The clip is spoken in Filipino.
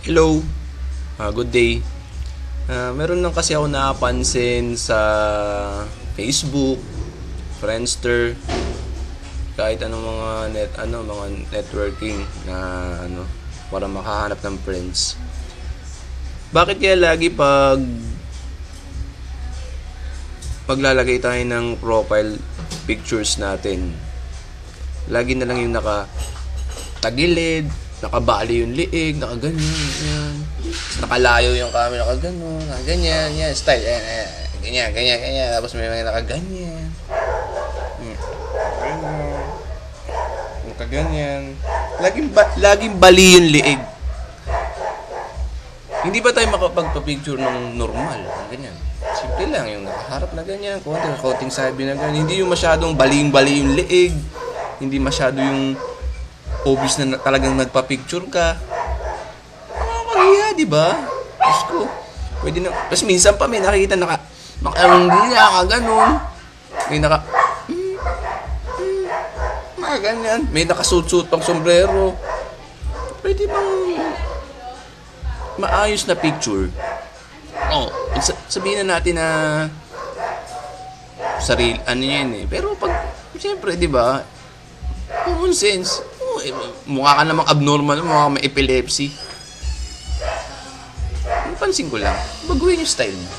Hello, good day. Meron lang kasi ako napansin sa Facebook, Friendster, kahit anong mga networking na para makahanap ng friends. Bakit kaya lagi paglalagay tayo ng profile pictures natin, lagi na lang yung nakatagilid, nakabali yung liig, nakaganyan, yan. Nakalayo yung camera, nakaganon, nakaganyan, yan, style, ganyan. Tapos may mga nakaganyan. Nakaganyan. Laging bali yung liig. Hindi ba tayo makapagpa-picture ng normal? Ganyan. Simple lang, yung nakaharap na ganyan, konting sabi na ganyan. Hindi yung masyadong bali yung liig. Hindi masyado yung obvious na talagang nagpa-picture ka. Nakakahiya, di ba? Diyos ko. Pwede na. Tapos minsan pa may nakikita naka ganun. May ganyan. May nakasuot-suot pang sombrero. Pwede bang maayos na picture? Sabihin na natin na sarili, yan eh. Pero siyempre, di ba, common sense. Mukha ka namang abnormal, mukha ka may epilepsy. Napansin ko lang, baguhin yung style mo.